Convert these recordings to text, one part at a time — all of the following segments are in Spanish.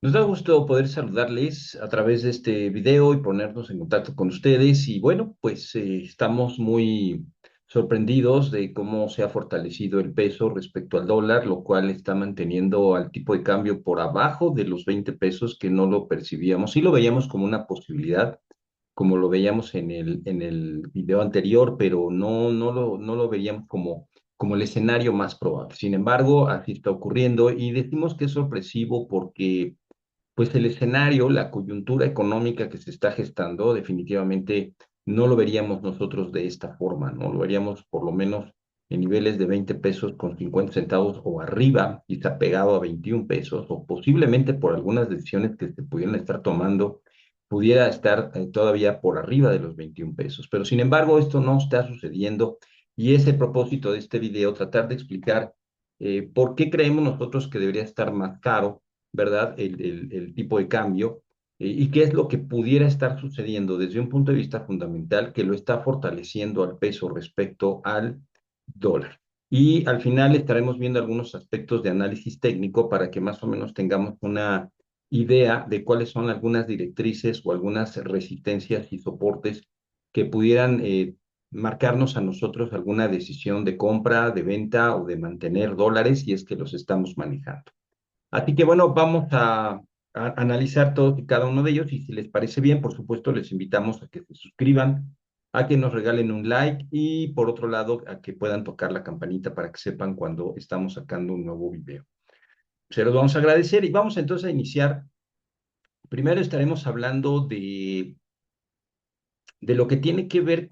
Nos da gusto poder saludarles a través de este video y ponernos en contacto con ustedes. Y bueno, pues estamos muy sorprendidos de cómo se ha fortalecido el peso respecto al dólar, lo cual está manteniendo al tipo de cambio por abajo de los 20 pesos que no lo percibíamos. Sí lo veíamos como una posibilidad, como lo veíamos en el video anterior, pero no lo veíamos como el escenario más probable. Sin embargo, así está ocurriendo y decimos que es sorpresivo porque pues el escenario, la coyuntura económica que se está gestando, definitivamente no lo veríamos nosotros de esta forma, ¿no? Lo veríamos por lo menos en niveles de 20 pesos con 50 centavos o arriba, quizá pegado a 21 pesos, o posiblemente por algunas decisiones que se pudieran estar tomando, pudiera estar todavía por arriba de los 21 pesos. Pero sin embargo, esto no está sucediendo y es el propósito de este video, tratar de explicar por qué creemos nosotros que debería estar más caro, ¿verdad? El tipo de cambio y qué es lo que pudiera estar sucediendo desde un punto de vista fundamental que lo está fortaleciendo al peso respecto al dólar. Y al final estaremos viendo algunos aspectos de análisis técnico para que más o menos tengamos una idea de cuáles son algunas directrices o algunas resistencias y soportes que pudieran marcarnos a nosotros alguna decisión de compra, de venta o de mantener dólares si es que los estamos manejando. Así que bueno, vamos a analizar todos y cada uno de ellos y si les parece bien, por supuesto, les invitamos a que se suscriban, a que nos regalen un like y por otro lado, a que puedan tocar la campanita para que sepan cuando estamos sacando un nuevo video. Se los vamos a agradecer y vamos entonces a iniciar. Primero estaremos hablando de lo que tiene que ver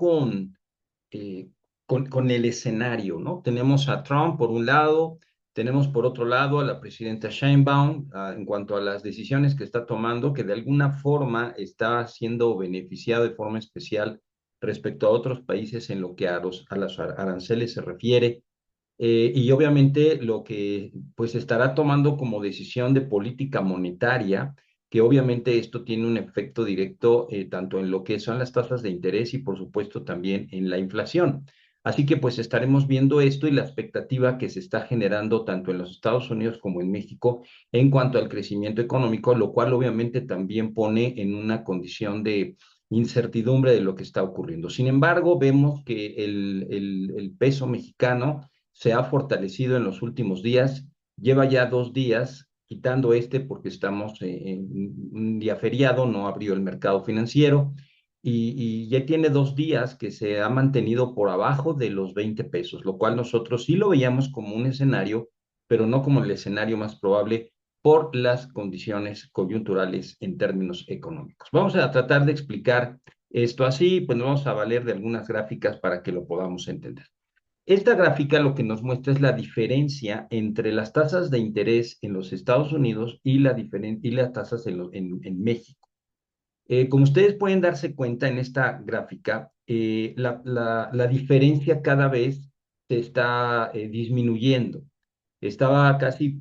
eh, con el escenario, ¿no? Tenemos a Trump por un lado, tenemos por otro lado a la presidenta Sheinbaum en cuanto a las decisiones que está tomando, que de alguna forma está siendo beneficiado de forma especial respecto a otros países en lo que a los aranceles se refiere. Y obviamente lo que pues estará tomando como decisión de política monetaria, que obviamente esto tiene un efecto directo tanto en lo que son las tasas de interés y por supuesto también en la inflación. Así que pues estaremos viendo esto y la expectativa que se está generando tanto en los Estados Unidos como en México en cuanto al crecimiento económico, lo cual obviamente también pone en una condición de incertidumbre de lo que está ocurriendo. Sin embargo, vemos que el peso mexicano se ha fortalecido en los últimos días, lleva ya 2 días, quitando este porque estamos en un día feriado, no abrió el mercado financiero, y ya tiene 2 días que se ha mantenido por abajo de los 20 pesos, lo cual nosotros sí lo veíamos como un escenario, pero no como el escenario más probable por las condiciones coyunturales en términos económicos. Vamos a tratar de explicar esto así, pues nos vamos a valer de algunas gráficas para que lo podamos entender. Esta gráfica lo que nos muestra es la diferencia entre las tasas de interés en los Estados Unidos y, y las tasas en México. Como ustedes pueden darse cuenta en esta gráfica, la diferencia cada vez se está disminuyendo. Estaba casi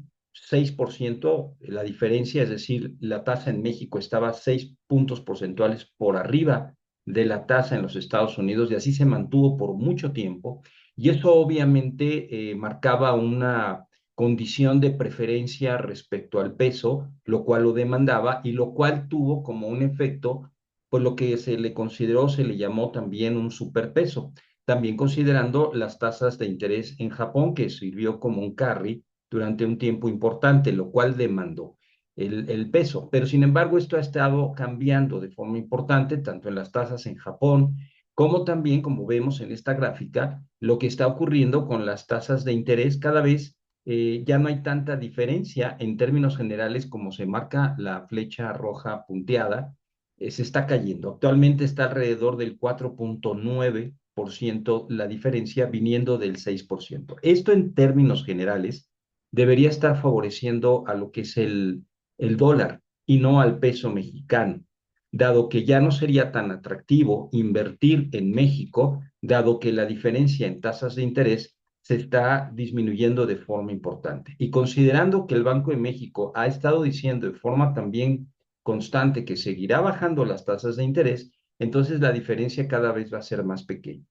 6% la diferencia, es decir, la tasa en México estaba 6 puntos porcentuales por arriba de la tasa en los Estados Unidos y así se mantuvo por mucho tiempo. Y eso obviamente marcaba una condición de preferencia respecto al peso, lo cual lo demandaba y lo cual tuvo como un efecto, pues lo que se le consideró, se le llamó también un superpeso. También considerando las tasas de interés en Japón, que sirvió como un carry durante un tiempo importante, lo cual demandó el peso. Pero sin embargo, esto ha estado cambiando de forma importante, tanto en las tasas en Japón, como también, como vemos en esta gráfica, lo que está ocurriendo con las tasas de interés cada vez ya no hay tanta diferencia en términos generales como se marca la flecha roja punteada, se está cayendo. Actualmente está alrededor del 4,9% la diferencia viniendo del 6%. Esto en términos generales debería estar favoreciendo a lo que es el dólar y no al peso mexicano, dado que ya no sería tan atractivo invertir en México, dado que la diferencia en tasas de interés se está disminuyendo de forma importante. Y considerando que el Banco de México ha estado diciendo de forma también constante que seguirá bajando las tasas de interés, entonces la diferencia cada vez va a ser más pequeña.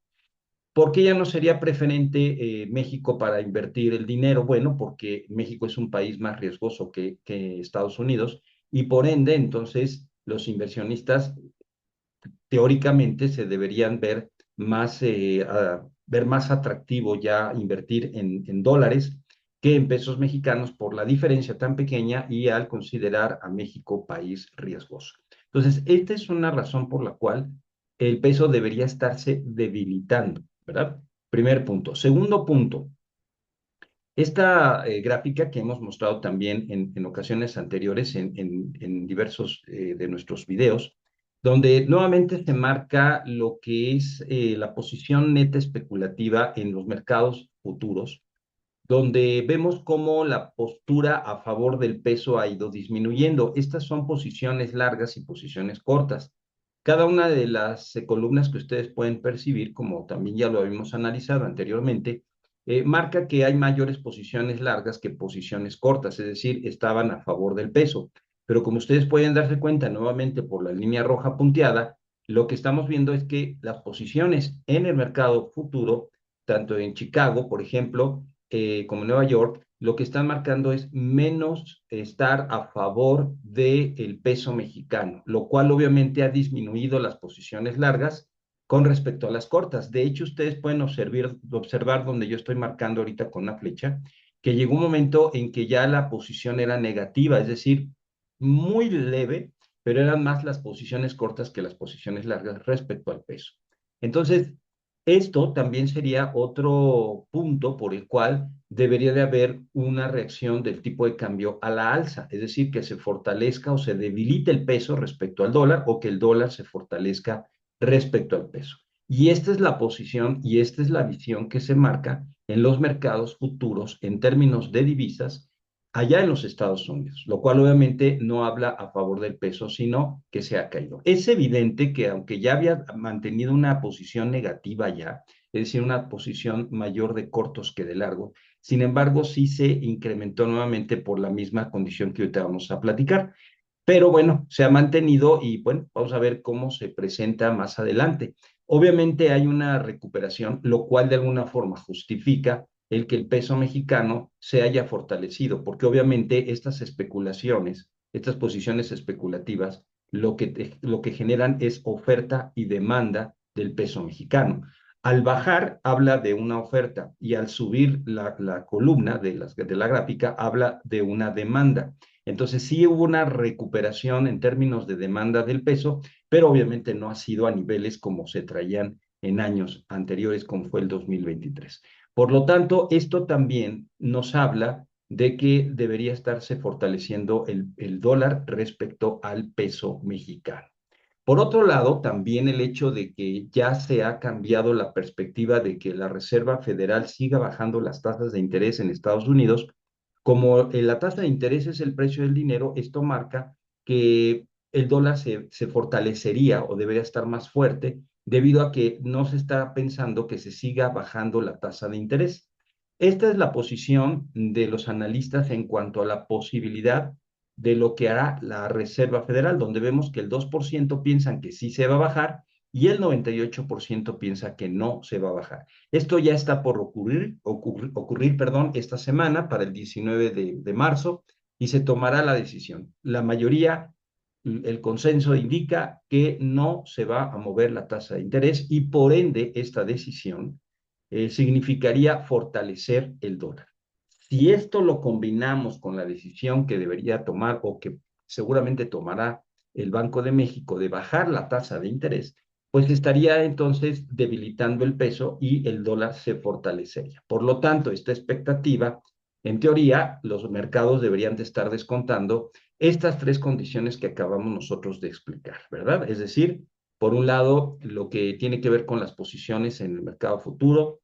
¿Por qué ya no sería preferente México para invertir el dinero? Bueno, porque México es un país más riesgoso que Estados Unidos y por ende, entonces, los inversionistas teóricamente se deberían ver más atractivo ya invertir en dólares que en pesos mexicanos por la diferencia tan pequeña y al considerar a México país riesgoso. Entonces, esta es una razón por la cual el peso debería estarse debilitando, ¿verdad? Primer punto. Segundo punto, esta gráfica que hemos mostrado también en ocasiones anteriores en diversos de nuestros videos, donde nuevamente se marca lo que es la posición neta especulativa en los mercados futuros, donde vemos cómo la postura a favor del peso ha ido disminuyendo. Estas son posiciones largas y posiciones cortas. Cada una de las columnas que ustedes pueden percibir, como también ya lo habíamos analizado anteriormente, marca que hay mayores posiciones largas que posiciones cortas, es decir, estaban a favor del peso. Pero como ustedes pueden darse cuenta nuevamente por la línea roja punteada, lo que estamos viendo es que las posiciones en el mercado futuro, tanto en Chicago, por ejemplo, como Nueva York, lo que están marcando es menos estar a favor del peso mexicano, lo cual obviamente ha disminuido las posiciones largas con respecto a las cortas. De hecho, ustedes pueden observar donde yo estoy marcando ahorita con una flecha, que llegó un momento en que ya la posición era negativa, es decir, muy leve, pero eran más las posiciones cortas que las posiciones largas respecto al peso. Entonces, esto también sería otro punto por el cual debería de haber una reacción del tipo de cambio a la alza, es decir, que se fortalezca o se debilite el peso respecto al dólar o que el dólar se fortalezca respecto al peso. Y esta es la posición y esta es la visión que se marca en los mercados futuros en términos de divisas allá en los Estados Unidos, lo cual obviamente no habla a favor del peso, sino que se ha caído. Es evidente que aunque ya había mantenido una posición negativa ya, es decir, una posición mayor de cortos que de largo, sin embargo, sí se incrementó nuevamente por la misma condición que ahorita vamos a platicar. Pero bueno, se ha mantenido y bueno, vamos a ver cómo se presenta más adelante. Obviamente hay una recuperación, lo cual de alguna forma justifica el que el peso mexicano se haya fortalecido, porque obviamente estas especulaciones, estas posiciones especulativas, lo que generan es oferta y demanda del peso mexicano. Al bajar habla de una oferta y al subir la columna de la gráfica habla de una demanda. Entonces sí hubo una recuperación en términos de demanda del peso, pero obviamente no ha sido a niveles como se traían en años anteriores, como fue el 2023. Por lo tanto, esto también nos habla de que debería estarse fortaleciendo el dólar respecto al peso mexicano. Por otro lado, también el hecho de que ya se ha cambiado la perspectiva de que la Reserva Federal siga bajando las tasas de interés en Estados Unidos, como la tasa de interés es el precio del dinero, esto marca que el dólar se fortalecería o debería estar más fuerte debido a que no se está pensando que se siga bajando la tasa de interés. Esta es la posición de los analistas en cuanto a la posibilidad de lo que hará la Reserva Federal, donde vemos que el 2% piensan que sí se va a bajar y el 98% piensa que no se va a bajar. Esto ya está por ocurrir, perdón, esta semana para el 19 de marzo y se tomará la decisión. La mayoría, el consenso indica que no se va a mover la tasa de interés y por ende esta decisión significaría fortalecer el dólar. Si esto lo combinamos con la decisión que debería tomar o que seguramente tomará el Banco de México de bajar la tasa de interés, pues estaría entonces debilitando el peso y el dólar se fortalecería. Por lo tanto, esta expectativa, en teoría, los mercados deberían de estar descontando estas tres condiciones que acabamos nosotros de explicar, ¿verdad? Es decir, por un lado, lo que tiene que ver con las posiciones en el mercado futuro,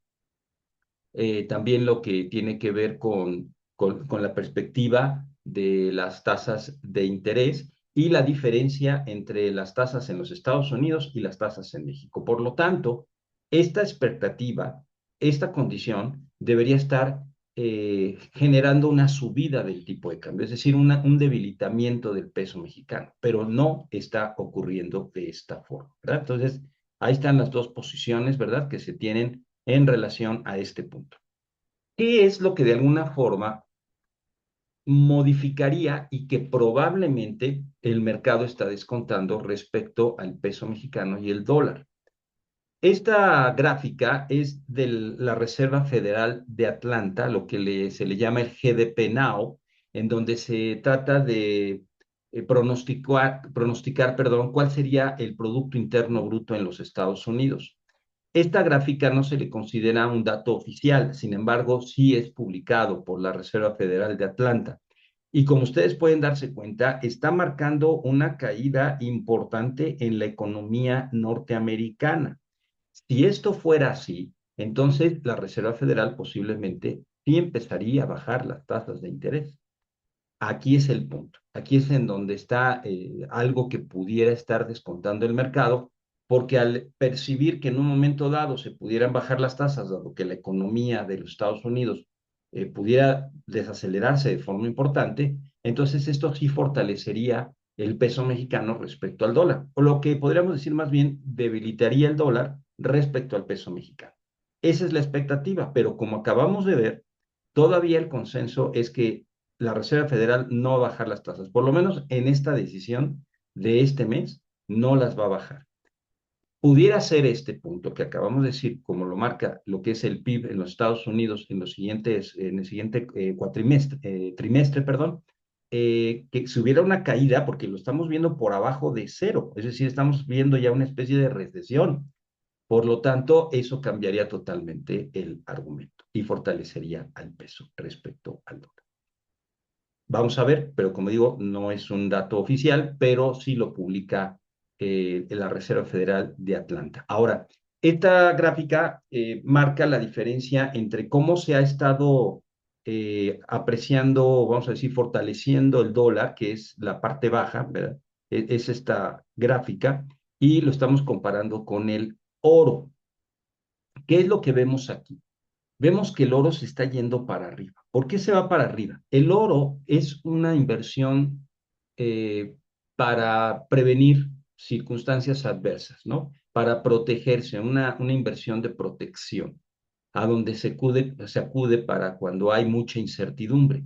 también lo que tiene que ver con la perspectiva de las tasas de interés y la diferencia entre las tasas en los Estados Unidos y las tasas en México. Por lo tanto, esta expectativa, esta condición debería estar generando una subida del tipo de cambio, es decir, un debilitamiento del peso mexicano, pero no está ocurriendo de esta forma, ¿verdad? Entonces, ahí están las dos posiciones, ¿verdad?, que se tienen en relación a este punto. ¿Qué es lo que de alguna forma modificaría y que probablemente el mercado está descontando respecto al peso mexicano y el dólar. Esta gráfica es de la Reserva Federal de Atlanta, lo que se le llama el GDP Now, en donde se trata de pronosticar, perdón, cuál sería el Producto Interno Bruto en los Estados Unidos. Esta gráfica no se le considera un dato oficial, sin embargo, sí es publicado por la Reserva Federal de Atlanta. Y como ustedes pueden darse cuenta, está marcando una caída importante en la economía norteamericana. Si esto fuera así, entonces la Reserva Federal posiblemente sí empezaría a bajar las tasas de interés. Aquí es el punto. Aquí es en donde está algo que pudiera estar descontando el mercado, porque al percibir que en un momento dado se pudieran bajar las tasas, dado que la economía de los Estados Unidos pudiera desacelerarse de forma importante, entonces esto sí fortalecería el peso mexicano respecto al dólar, o lo que podríamos decir más bien debilitaría el dólar respecto al peso mexicano. Esa es la expectativa, pero como acabamos de ver, todavía el consenso es que la Reserva Federal no va a bajar las tasas, por lo menos en esta decisión de este mes, no las va a bajar. Pudiera ser este punto que acabamos de decir, como lo marca lo que es el PIB en los Estados Unidos en el siguiente trimestre, perdón, que si hubiera una caída, porque lo estamos viendo por abajo de cero, es decir, estamos viendo ya una especie de recesión. Por lo tanto, eso cambiaría totalmente el argumento y fortalecería al peso respecto al dólar. Vamos a ver, pero como digo, no es un dato oficial, pero sí lo publica la Reserva Federal de Atlanta. Ahora, esta gráfica marca la diferencia entre cómo se ha estado apreciando, vamos a decir, fortaleciendo el dólar, que es la parte baja, ¿verdad? Es esta gráfica, y lo estamos comparando con el oro. ¿Qué es lo que vemos aquí? Vemos que el oro se está yendo para arriba. ¿Por qué se va para arriba? El oro es una inversión eh, para prevenir circunstancias adversas, ¿no? Para protegerse, una inversión de protección, a donde se acude para cuando hay mucha incertidumbre.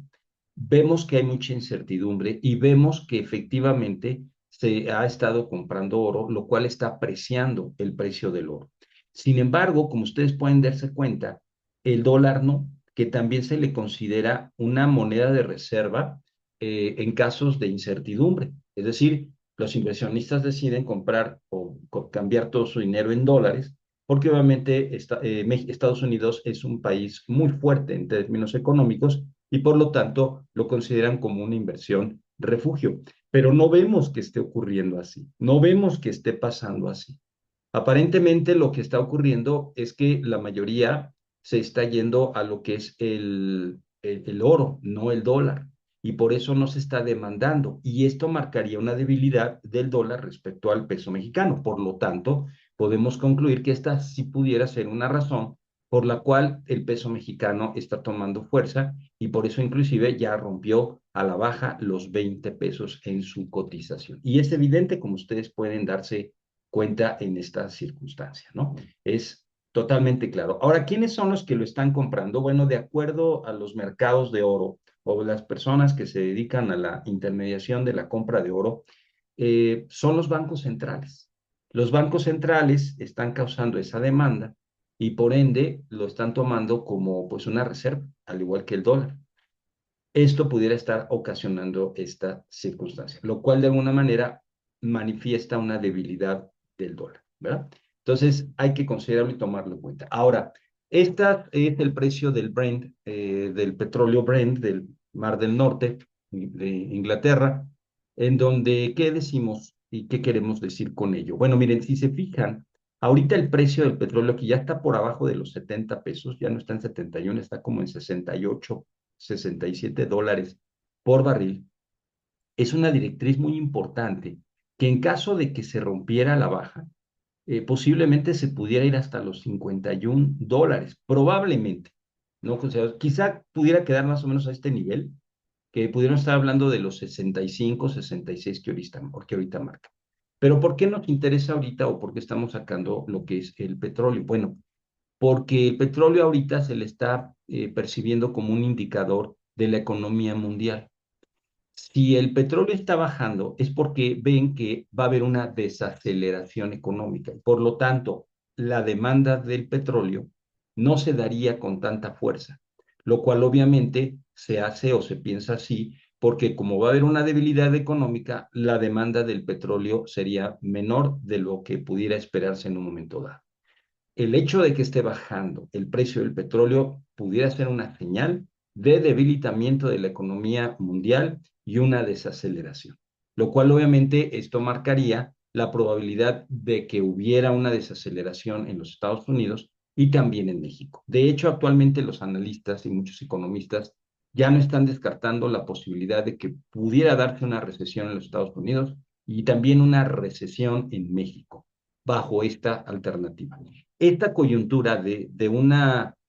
Vemos que hay mucha incertidumbre y vemos que efectivamente se ha estado comprando oro, lo cual está apreciando el precio del oro. Sin embargo, como ustedes pueden darse cuenta, el dólar no, que también se le considera una moneda de reserva en casos de incertidumbre. Es decir, los inversionistas deciden comprar o cambiar todo su dinero en dólares, porque obviamente Estados Unidos es un país muy fuerte en términos económicos y por lo tanto lo consideran como una inversión refugio. Pero no vemos que esté ocurriendo así, no vemos que esté pasando así. Aparentemente lo que está ocurriendo es que la mayoría se está yendo a lo que es el oro, no el dólar, y por eso no se está demandando. Y esto marcaría una debilidad del dólar respecto al peso mexicano. Por lo tanto, podemos concluir que esta sí pudiera ser una razón por la cual el peso mexicano está tomando fuerza y por eso inclusive ya rompió a la baja los 20 pesos en su cotización. Y es evidente, como ustedes pueden darse cuenta en esta circunstancia, ¿no? Es totalmente claro. Ahora, ¿quiénes son los que lo están comprando? Bueno, de acuerdo a los mercados de oro o las personas que se dedican a la intermediación de la compra de oro, son los bancos centrales. Los bancos centrales están causando esa demanda y por ende lo están tomando como pues una reserva, al igual que el dólar. Esto pudiera estar ocasionando esta circunstancia, lo cual de alguna manera manifiesta una debilidad del dólar, ¿verdad? Entonces hay que considerarlo y tomarlo en cuenta. Ahora, este es el precio del Brent, del petróleo Brent del Mar del Norte de Inglaterra, en donde, ¿qué decimos y qué queremos decir con ello? Bueno, miren, si se fijan, ahorita el precio del petróleo que ya está por abajo de los 70 pesos, ya no está en 71, está como en 68, $67 por barril, es una directriz muy importante que en caso de que se rompiera la baja, posiblemente se pudiera ir hasta los $51, probablemente, ¿no? O sea, quizá pudiera quedar más o menos a este nivel, que pudieron estar hablando de los 65, 66 que ahorita marca. Pero ¿por qué nos interesa ahorita o por qué estamos sacando lo que es el petróleo? Bueno, porque el petróleo ahorita se le está percibiendo como un indicador de la economía mundial. Si el petróleo está bajando es porque ven que va a haber una desaceleración económica. Por lo tanto, la demanda del petróleo no se daría con tanta fuerza, lo cual obviamente se hace o se piensa así porque como va a haber una debilidad económica, la demanda del petróleo sería menor de lo que pudiera esperarse en un momento dado. El hecho de que esté bajando el precio del petróleo pudiera ser una señal de debilitamiento de la economía mundial y una desaceleración, lo cual obviamente esto marcaría la probabilidad de que hubiera una desaceleración en los Estados Unidos y también en México. De hecho, actualmente los analistas y muchos economistas ya no están descartando la posibilidad de que pudiera darse una recesión en los Estados Unidos y también una recesión en México bajo esta alternativa. Esta coyuntura de un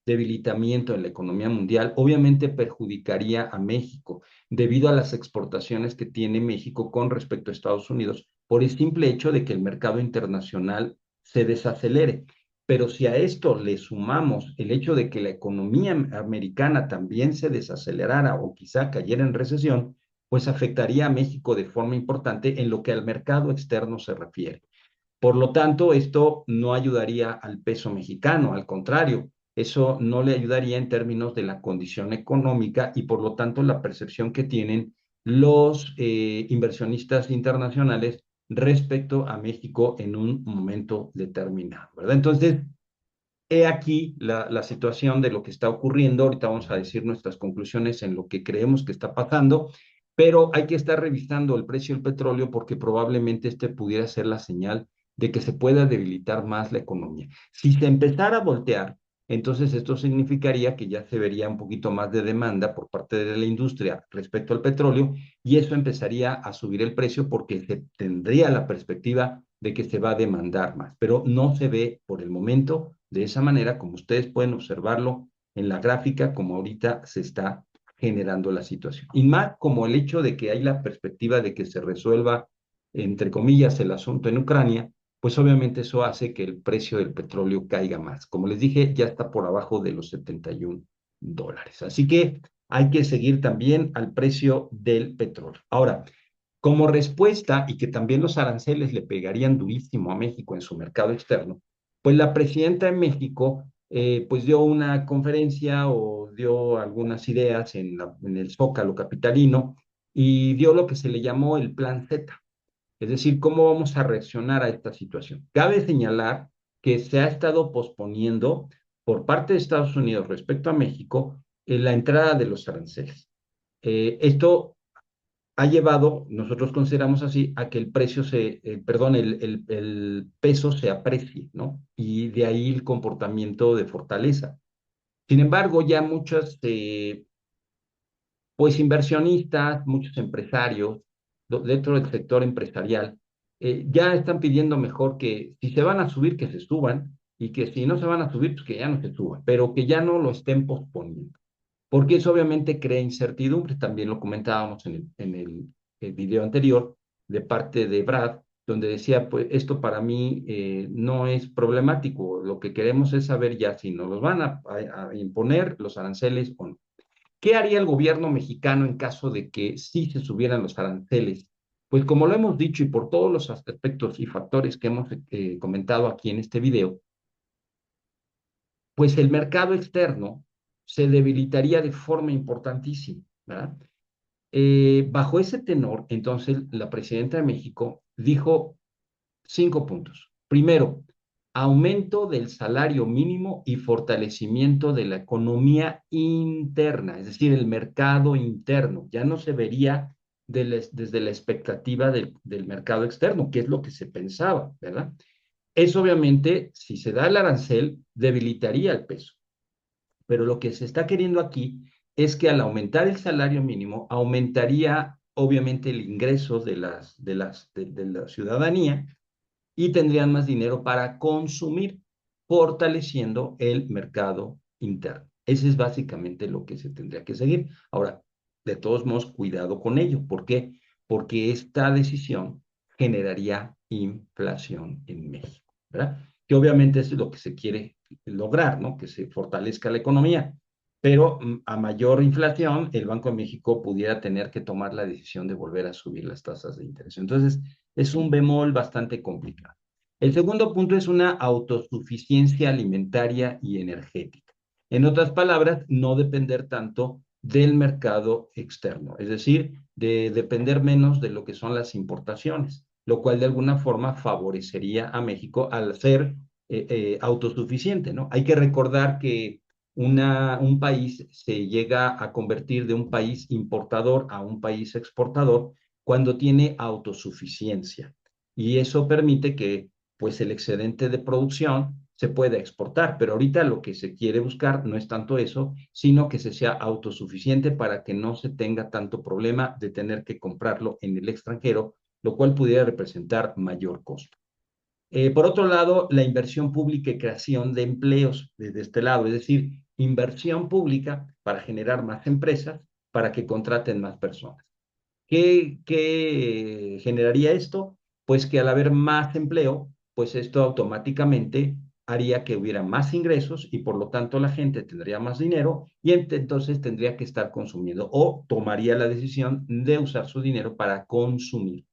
debilitamiento en la economía mundial obviamente perjudicaría a México debido a las exportaciones que tiene México con respecto a Estados Unidos por el simple hecho de que el mercado internacional se desacelere. Pero si a esto le sumamos el hecho de que la economía americana también se desacelerara o quizá cayera en recesión, pues afectaría a México de forma importante en lo que al mercado externo se refiere. Por lo tanto, esto no ayudaría al peso mexicano, al contrario, eso no le ayudaría en términos de la condición económica y por lo tanto la percepción que tienen los inversionistas internacionales respecto a México en un momento determinado, ¿verdad? Entonces, he aquí la situación de lo que está ocurriendo. Ahorita vamos a decir nuestras conclusiones en lo que creemos que está pasando, pero hay que estar revisando el precio del petróleo porque probablemente este pudiera ser la señal de que se pueda debilitar más la economía. Si se empezara a voltear, entonces esto significaría que ya se vería un poquito más de demanda por parte de la industria respecto al petróleo y eso empezaría a subir el precio porque se tendría la perspectiva de que se va a demandar más, pero no se ve por el momento de esa manera, como ustedes pueden observarlo en la gráfica, como ahorita se está generando la situación. Y más como el hecho de que hay la perspectiva de que se resuelva, entre comillas, el asunto en Ucrania, pues obviamente eso hace que el precio del petróleo caiga más. Como les dije, ya está por abajo de los $71. Así que hay que seguir también al precio del petróleo. Ahora, como respuesta, y que también los aranceles le pegarían durísimo a México en su mercado externo, pues la presidenta de México pues dio una conferencia o dio algunas ideas en el Zócalo capitalino y dio lo que se le llamó el Plan Z, es decir, cómo vamos a reaccionar a esta situación. Cabe señalar que se ha estado posponiendo por parte de Estados Unidos respecto a México la entrada de los aranceles. Esto ha llevado, nosotros consideramos así, a que el precio perdón, el peso se aprecie, ¿no? Y de ahí el comportamiento de fortaleza. Sin embargo, ya muchos, pues inversionistas, muchos empresarios dentro del sector empresarial, ya están pidiendo mejor que si se van a subir, que se suban, y que si no se van a subir, pues que ya no se suban, pero que ya no lo estén posponiendo porque eso obviamente crea incertidumbre, también lo comentábamos el video anterior de parte de Brad, donde decía, pues esto para mí no es problemático, lo que queremos es saber ya si nos los van a imponer los aranceles o no. ¿Qué haría el gobierno mexicano en caso de que sí se subieran los aranceles? Pues como lo hemos dicho y por todos los aspectos y factores que hemos comentado aquí en este video, pues el mercado externo se debilitaría de forma importantísima, ¿verdad? Bajo ese tenor, entonces la presidenta de México dijo 5 puntos. Primero, aumento del salario mínimo y fortalecimiento de la economía interna, es decir, el mercado interno. Ya no se vería desde la expectativa del mercado externo, que es lo que se pensaba, ¿verdad? Eso obviamente, si se da el arancel, debilitaría el peso. Pero lo que se está queriendo aquí es que al aumentar el salario mínimo, aumentaría obviamente el ingreso de la ciudadanía y tendrían más dinero para consumir, fortaleciendo el mercado interno. Ese es básicamente lo que se tendría que seguir. Ahora, de todos modos, cuidado con ello. ¿Por qué? Porque esta decisión generaría inflación en México, ¿verdad? Que obviamente es lo que se quiere lograr, ¿no? Que se fortalezca la economía. pero a mayor inflación, el Banco de México pudiera tener que tomar la decisión de volver a subir las tasas de interés. Entonces, es un bemol bastante complicado. El segundo punto es una autosuficiencia alimentaria y energética. En otras palabras, no depender tanto del mercado externo, es decir, de depender menos de lo que son las importaciones, lo cual de alguna forma favorecería a México al ser autosuficiente, ¿no? Hay que recordar que un país se llega a convertir de un país importador a un país exportador cuando tiene autosuficiencia. Y eso permite que pues el excedente de producción se pueda exportar. Pero ahorita lo que se quiere buscar no es tanto eso, sino que se sea autosuficiente para que no se tenga tanto problema de tener que comprarlo en el extranjero, lo cual pudiera representar mayor costo. Por otro lado, la inversión pública y creación de empleos desde este lado, es decir, inversión pública para generar más empresas, para que contraten más personas. ¿Qué generaría esto? Pues que al haber más empleo, pues esto automáticamente haría que hubiera más ingresos y por lo tanto la gente tendría más dinero y entonces tendría que estar consumiendo o tomaría la decisión de usar su dinero para consumir.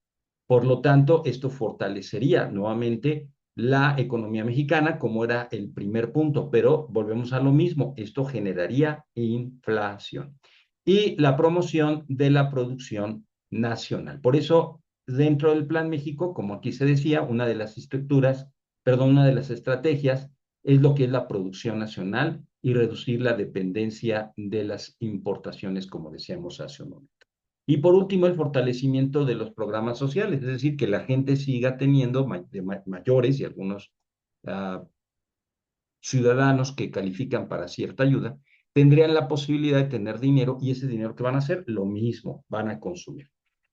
Por lo tanto, esto fortalecería nuevamente la economía mexicana, como era el primer punto, pero volvemos a lo mismo, esto generaría inflación. Y la promoción de la producción nacional. Por eso, dentro del Plan México, como aquí se decía, una de las estructuras, perdón, una de las estrategias es lo que es la producción nacional y reducir la dependencia de las importaciones, como decíamos hace un momento. Y por último, el fortalecimiento de los programas sociales, es decir, que la gente siga teniendo mayores y algunos uh, ciudadanos que califican para cierta ayuda, tendrían la posibilidad de tener dinero y ese dinero que van a hacer, lo mismo, van a consumir.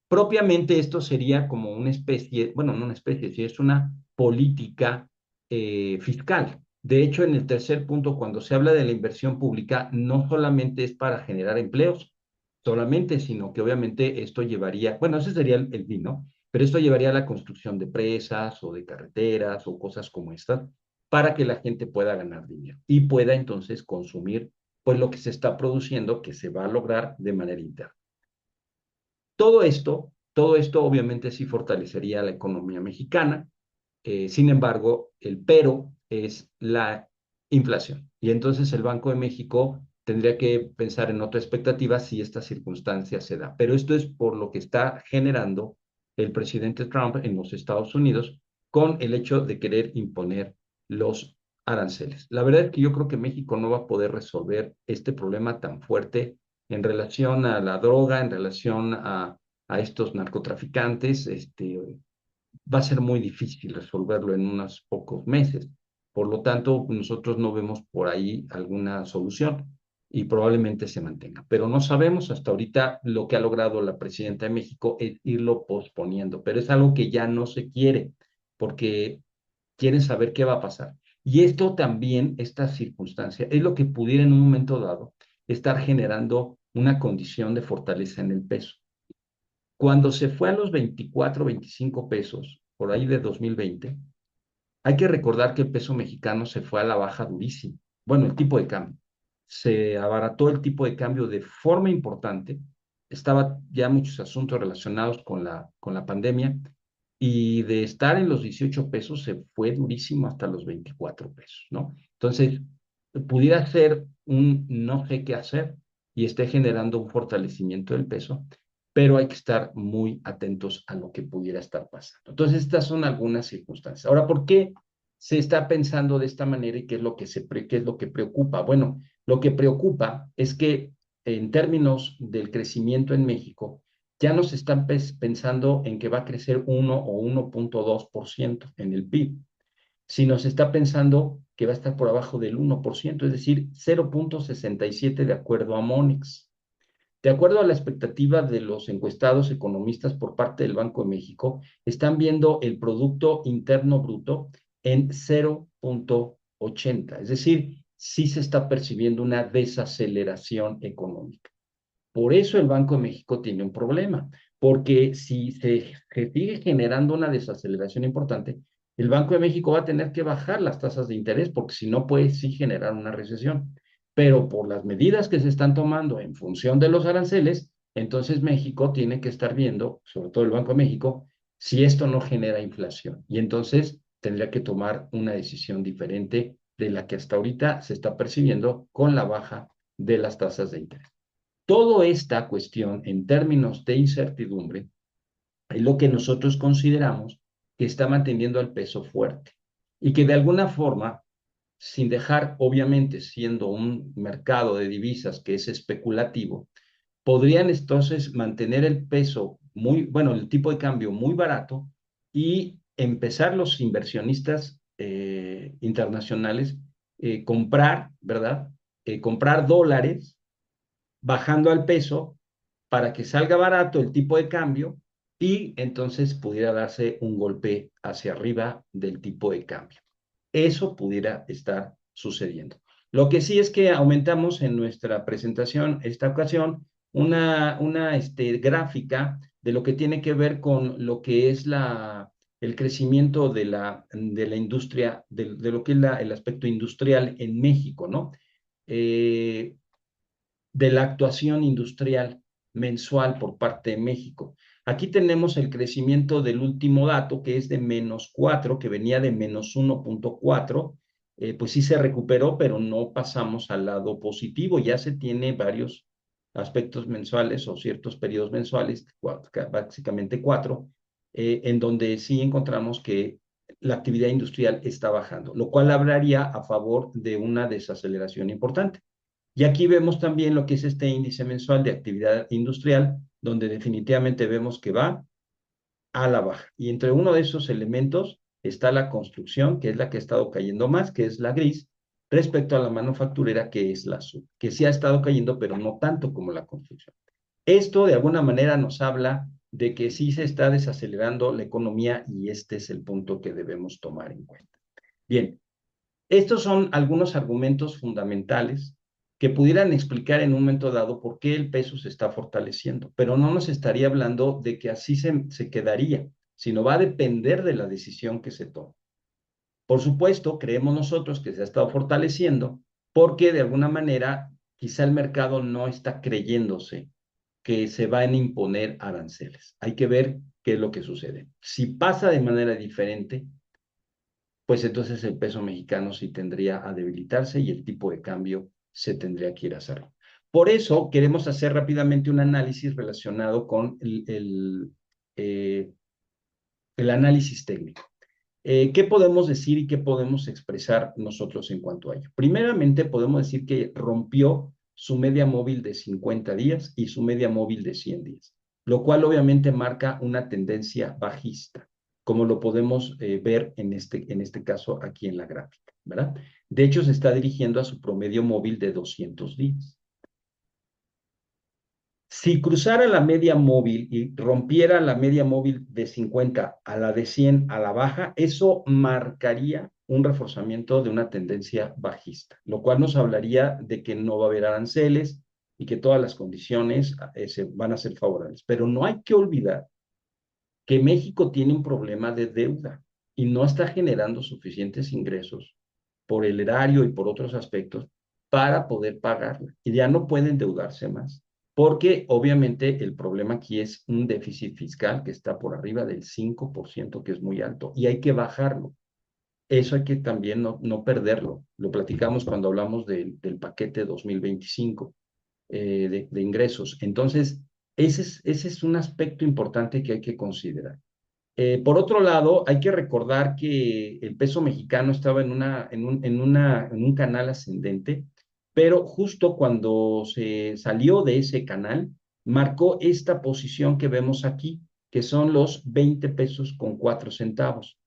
Propiamente esto sería como una especie, bueno, no una especie, sí es una política fiscal. De hecho, en el tercer punto, cuando se habla de la inversión pública, no solamente es para generar empleos, solamente, sino que obviamente esto llevaría, bueno, ese sería el fin, ¿no? Pero esto llevaría a la construcción de presas o de carreteras o cosas como estas para que la gente pueda ganar dinero y pueda entonces consumir pues lo que se está produciendo, que se va a lograr de manera interna. Todo esto obviamente sí fortalecería la economía mexicana. Sin embargo, el pero es la inflación. Y entonces el Banco de México tendría que pensar en otra expectativa si esta circunstancia se da. Pero esto es por lo que está generando el presidente Trump en los Estados Unidos con el hecho de querer imponer los aranceles. La verdad es que yo creo que México no va a poder resolver este problema tan fuerte en relación a la droga, en relación a estos narcotraficantes, va a ser muy difícil resolverlo en unos pocos meses. Por lo tanto, nosotros no vemos por ahí alguna solución y probablemente se mantenga. Pero no sabemos hasta ahorita lo que ha logrado la presidenta de México es irlo posponiendo, pero es algo que ya no se quiere porque quieren saber qué va a pasar. Y esto también, esta circunstancia, es lo que pudiera en un momento dado estar generando una condición de fortaleza en el peso. Cuando se fue a los 24, 25 pesos, por ahí de 2020, hay que recordar que el peso mexicano se fue a la baja durísimo. Bueno, el tipo de cambio. Se abarató el tipo de cambio de forma importante. Estaba ya muchos asuntos relacionados con la pandemia y de estar en los 18 pesos se fue durísimo hasta los 24 pesos, ¿no? Entonces, pudiera ser un no sé qué hacer y esté generando un fortalecimiento del peso, pero hay que estar muy atentos a lo que pudiera estar pasando. Entonces, estas son algunas circunstancias. Ahora, ¿por qué se está pensando de esta manera y qué es lo que, qué es lo que preocupa? Bueno, lo que preocupa es que en términos del crecimiento en México, ya no se están pensando en que va a crecer 1 o 1.2% en el PIB, sino se está pensando que va a estar por abajo del 1%, es decir, 0.67 de acuerdo a Monex. De acuerdo a la expectativa de los encuestados economistas por parte del Banco de México, están viendo el Producto Interno Bruto en 0.80, es decir, sí se está percibiendo una desaceleración económica. Por eso el Banco de México tiene un problema, porque si se sigue generando una desaceleración importante, el Banco de México va a tener que bajar las tasas de interés, porque si no puede sí generar una recesión. pero por las medidas que se están tomando en función de los aranceles, entonces México tiene que estar viendo, sobre todo el Banco de México, si esto no genera inflación. Y entonces tendría que tomar una decisión diferente de la que hasta ahorita se está percibiendo con la baja de las tasas de interés. Toda esta cuestión en términos de incertidumbre es lo que nosotros consideramos que está manteniendo al peso fuerte y que de alguna forma, sin dejar, obviamente, siendo un mercado de divisas que es especulativo, podrían entonces mantener el peso muy, bueno, el tipo de cambio muy barato y empezar los inversionistas internacionales comprar, ¿verdad? Comprar dólares bajando al peso para que salga barato el tipo de cambio y entonces pudiera darse un golpe hacia arriba del tipo de cambio. Eso pudiera estar sucediendo. Lo que sí es que aumentamos en nuestra presentación, esta ocasión, una gráfica de lo que tiene que ver con lo que es el crecimiento de la industria, de lo que es el aspecto industrial en México, ¿no? Eh, de la actuación industrial mensual por parte de México. Aquí tenemos el crecimiento del último dato, que es de -4, que venía de -1.4. Pues sí se recuperó, pero no pasamos al lado positivo. Ya se tiene varios aspectos mensuales o ciertos periodos mensuales, básicamente 4, en donde sí encontramos que la actividad industrial está bajando, lo cual hablaría a favor de una desaceleración importante. Y aquí vemos también lo que es este índice mensual de actividad industrial, donde definitivamente vemos que va a la baja. Y entre uno de esos elementos está la construcción, que es la que ha estado cayendo más, que es la gris, respecto a la manufacturera, que es la azul, que sí ha estado cayendo, pero no tanto como la construcción. Esto de alguna manera nos habla de que sí se está desacelerando la economía y este es el punto que debemos tomar en cuenta. Bien, estos son algunos argumentos fundamentales que pudieran explicar en un momento dado por qué el peso se está fortaleciendo, pero no nos estaría hablando de que así se quedaría, sino va a depender de la decisión que se tome. Por supuesto, creemos nosotros que se ha estado fortaleciendo porque de alguna manera quizá el mercado no está creyéndose que se van a imponer aranceles. Hay que ver qué es lo que sucede. Si pasa de manera diferente, pues entonces el peso mexicano sí tendría a debilitarse y el tipo de cambio se tendría que ir a cero. Por eso queremos hacer rápidamente un análisis relacionado con el análisis técnico. ¿Qué podemos decir y qué podemos expresar nosotros en cuanto a ello? Primeramente, podemos decir que rompió su media móvil de 50 días y su media móvil de 100 días, lo cual obviamente marca una tendencia bajista, como lo podemos ver en este caso aquí en la gráfica, ¿verdad? De hecho, se está dirigiendo a su promedio móvil de 200 días. Si cruzara la media móvil y rompiera la media móvil de 50 a la de 100 a la baja, eso marcaría un reforzamiento de una tendencia bajista, lo cual nos hablaría de que no va a haber aranceles y que todas las condiciones van a ser favorables. Pero no hay que olvidar que México tiene un problema de deuda y no está generando suficientes ingresos por el erario y por otros aspectos para poder pagarla. Y ya no puede endeudarse más, porque obviamente el problema aquí es un déficit fiscal que está por arriba del 5%, que es muy alto, y hay que bajarlo. Eso hay que también no perderlo. Lo platicamos cuando hablamos del paquete 2025 de ingresos. Entonces, ese es un aspecto importante que hay que considerar. Por otro lado, hay que recordar que el peso mexicano estaba en un canal ascendente, pero justo cuando se salió de ese canal, marcó esta posición que vemos aquí, que son los 20 pesos con 4 centavos.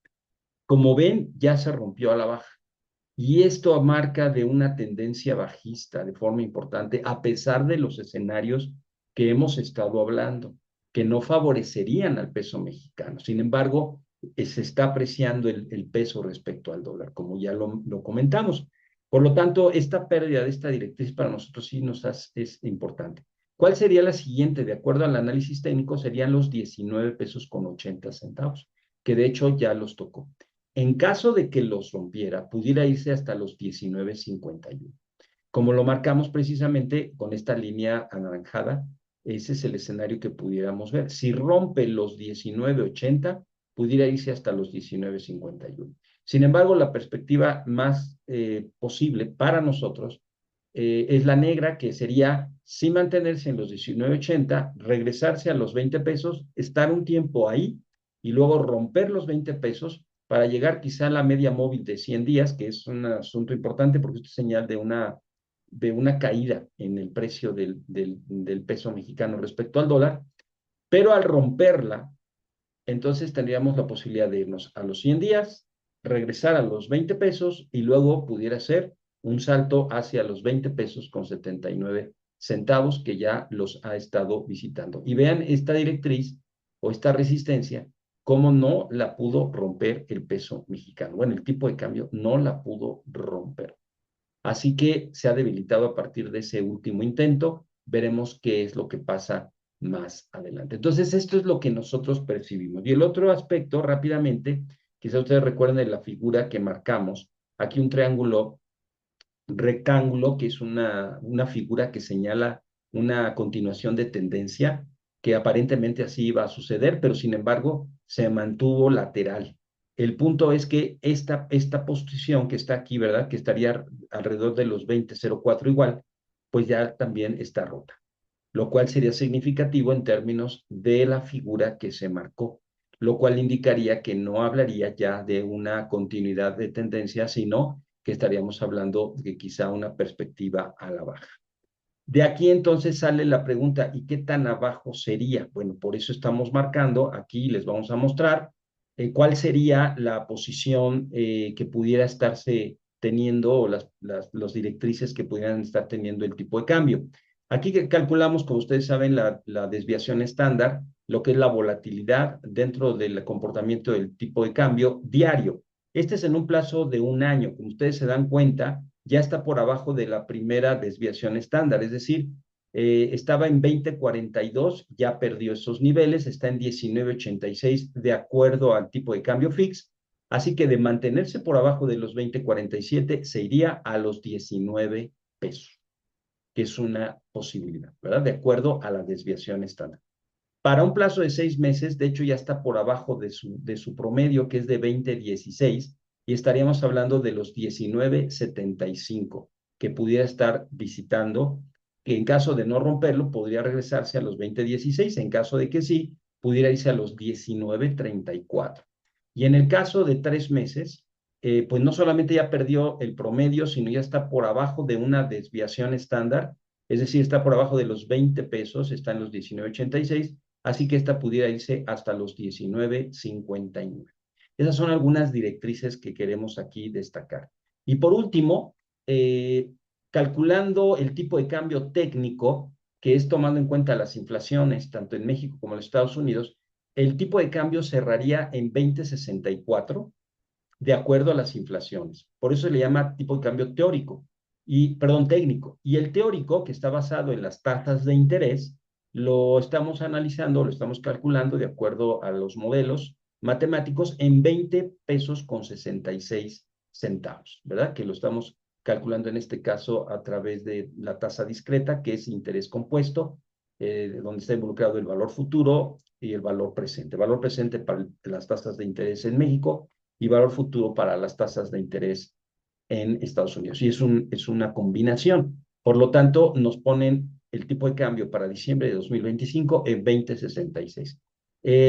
Como ven, ya se rompió a la baja. Y esto marca de una tendencia bajista de forma importante, a pesar de los escenarios que hemos estado hablando, que no favorecerían al peso mexicano. Sin embargo, se está apreciando el peso respecto al dólar, como ya lo comentamos. Por lo tanto, esta pérdida de esta directriz para nosotros sí es importante. ¿Cuál sería la siguiente? De acuerdo al análisis técnico, serían los 19 pesos con 80 centavos, que de hecho ya los tocó. En caso de que los rompiera, pudiera irse hasta los 19.51. como lo marcamos precisamente con esta línea anaranjada, ese es el escenario que pudiéramos ver. Si rompe los 19.80, pudiera irse hasta los 19.51. Sin embargo, la perspectiva más posible para nosotros es la negra, que sería sí mantenerse en los 19.80, regresarse a los 20 pesos, estar un tiempo ahí y luego romper los 20 pesos para llegar quizá a la media móvil de 100 días, que es un asunto importante porque esto es señal de una caída en el precio del peso mexicano respecto al dólar, pero al romperla, entonces tendríamos la posibilidad de irnos a los 100 días, regresar a los 20 pesos y luego pudiera ser un salto hacia los 20 pesos con 79 centavos que ya los ha estado visitando. Y vean esta directriz o esta resistencia, cómo no la pudo romper el peso mexicano. Bueno, el tipo de cambio no la pudo romper. Así que se ha debilitado a partir de ese último intento. Veremos qué es lo que pasa más adelante. Entonces, esto es lo que nosotros percibimos. Y el otro aspecto, rápidamente, quizá ustedes recuerden de la figura que marcamos, aquí un triángulo rectángulo, que es una figura que señala una continuación de tendencia, que aparentemente así iba a suceder, pero sin embargo se mantuvo lateral. El punto es que esta posición que está aquí, ¿verdad? Que estaría alrededor de los 20.04 igual, pues ya también está rota, lo cual sería significativo en términos de la figura que se marcó, lo cual indicaría que no hablaría ya de una continuidad de tendencia, sino que estaríamos hablando de quizá una perspectiva a la baja. De aquí entonces sale la pregunta, ¿y qué tan abajo sería? Bueno, por eso estamos marcando, aquí les vamos a mostrar cuál sería la posición que pudiera estarse teniendo o las directrices que pudieran estar teniendo el tipo de cambio. Aquí que calculamos, como ustedes saben, la desviación estándar, lo que es la volatilidad dentro del comportamiento del tipo de cambio diario. Este es en un plazo de un año. Como ustedes se dan cuenta, ya está por abajo de la primera desviación estándar, es decir, estaba en 20.42, ya perdió esos niveles, está en 19.86 de acuerdo al tipo de cambio fix, así que de mantenerse por abajo de los 20.47 se iría a los 19 pesos, que es una posibilidad, ¿verdad? De acuerdo a la desviación estándar. Para un plazo de 6 meses, de hecho ya está por abajo de su promedio, que es de 20.16, y estaríamos hablando de los 19.75 que pudiera estar visitando, que en caso de no romperlo, podría regresarse a los 20.16, en caso de que sí, pudiera irse a los 19.34. Y en el caso de 3 meses, pues no solamente ya perdió el promedio, sino ya está por abajo de una desviación estándar, es decir, está por abajo de los 20 pesos, está en los 19.86, así que esta pudiera irse hasta los 19.59. Esas son algunas directrices que queremos aquí destacar. Y por último, calculando el tipo de cambio técnico, que es tomando en cuenta las inflaciones, tanto en México como en los Estados Unidos, el tipo de cambio cerraría en 20.64 de acuerdo a las inflaciones. Por eso se le llama tipo de cambio teórico, perdón, técnico. Y el teórico, que está basado en las tasas de interés, lo estamos analizando, lo estamos calculando de acuerdo a los modelos matemáticos en 20 pesos con 66 centavos, ¿verdad? Que lo estamos calculando en este caso a través de la tasa discreta, que es interés compuesto, donde está involucrado el valor futuro y el valor presente. Valor presente para las tasas de interés en México y valor futuro para las tasas de interés en Estados Unidos. Y es una combinación. Por lo tanto, nos ponen el tipo de cambio para diciembre de 2025 en 20.66.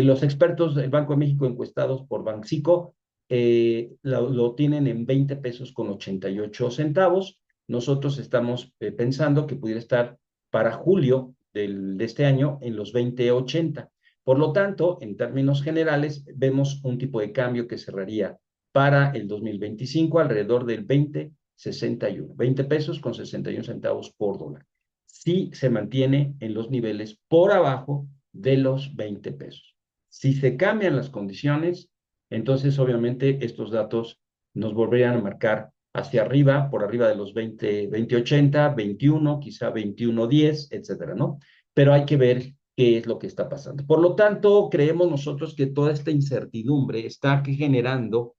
Los expertos del Banco de México encuestados por Banxico lo tienen en 20 pesos con 88 centavos. Nosotros estamos pensando que pudiera estar para julio de este año en los 20.80. Por lo tanto, en términos generales, vemos un tipo de cambio que cerraría para el 2025 alrededor del 20.61, 20 pesos con 61 centavos por dólar. Si se mantiene en los niveles por abajo de los 20 pesos. Si se cambian las condiciones, entonces obviamente estos datos nos volverían a marcar hacia arriba, por arriba de los 20.80, 21, quizá 21.10, etcétera, ¿no? Pero hay que ver qué es lo que está pasando. Por lo tanto, creemos nosotros que toda esta incertidumbre está generando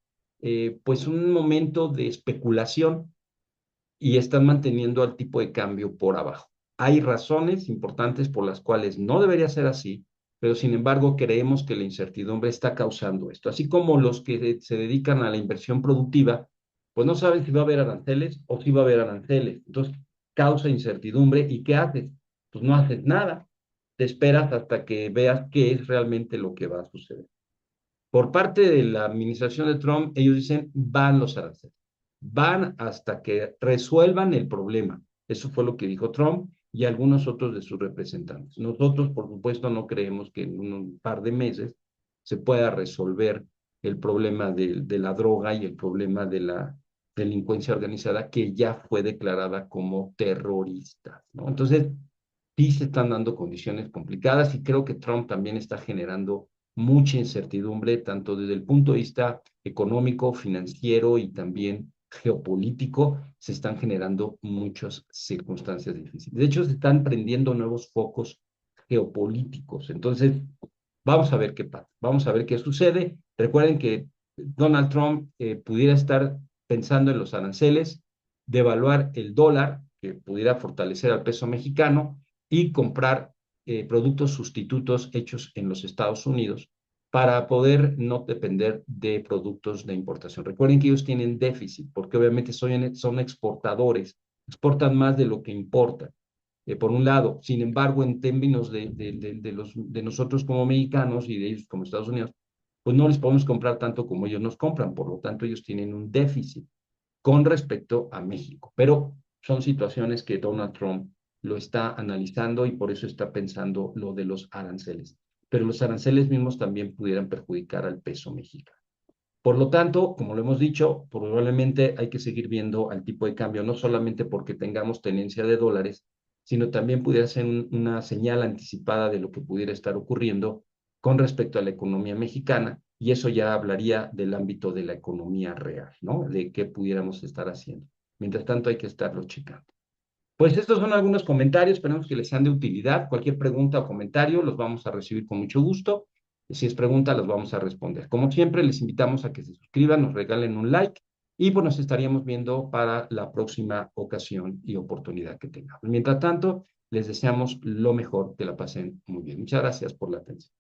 pues un momento de especulación y están manteniendo al tipo de cambio por abajo. Hay razones importantes por las cuales no debería ser así, pero sin embargo creemos que la incertidumbre está causando esto. Así como los que se dedican a la inversión productiva, pues no saben si va a haber aranceles o si va a haber aranceles. Entonces causa incertidumbre. ¿Y qué haces? Pues no haces nada. Te esperas hasta que veas qué es realmente lo que va a suceder. Por parte de la administración de Trump, ellos dicen, van los aranceles, van hasta que resuelvan el problema. Eso fue lo que dijo Trump y algunos otros de sus representantes. Nosotros, por supuesto, no creemos que en un par de meses se pueda resolver el problema de la droga y el problema de la delincuencia organizada que ya fue declarada como terrorista, ¿no? Entonces, sí se están dando condiciones complicadas y creo que Trump también está generando mucha incertidumbre, tanto desde el punto de vista económico, financiero y también geopolítico, se están generando muchas circunstancias difíciles. De hecho, se están prendiendo nuevos focos geopolíticos. Entonces, vamos a ver qué pasa, vamos a ver qué sucede. Recuerden que Donald Trump pudiera estar pensando en los aranceles, devaluar el dólar, que pudiera fortalecer al peso mexicano, y comprar productos sustitutos hechos en los Estados Unidos para poder no depender de productos de importación. Recuerden que ellos tienen déficit porque obviamente son exportadores, exportan más de lo que importan. Por un lado, sin embargo, en términos de nosotros como mexicanos y de ellos como Estados Unidos, pues no les podemos comprar tanto como ellos nos compran, por lo tanto ellos tienen un déficit con respecto a México. Pero son situaciones que Donald Trump lo está analizando y por eso está pensando lo de los aranceles. Pero los aranceles mismos también pudieran perjudicar al peso mexicano. Por lo tanto, como lo hemos dicho, probablemente hay que seguir viendo al tipo de cambio, no solamente porque tengamos tenencia de dólares, sino también pudiera ser una señal anticipada de lo que pudiera estar ocurriendo con respecto a la economía mexicana, y eso ya hablaría del ámbito de la economía real, ¿no? De qué pudiéramos estar haciendo. Mientras tanto, hay que estarlo checando. Pues estos son algunos comentarios, esperamos que les sean de utilidad. Cualquier pregunta o comentario los vamos a recibir con mucho gusto. Si es pregunta, los vamos a responder. Como siempre, les invitamos a que se suscriban, nos regalen un like y pues nos estaríamos viendo para la próxima ocasión y oportunidad que tengamos. Mientras tanto, les deseamos lo mejor, que la pasen muy bien. Muchas gracias por la atención.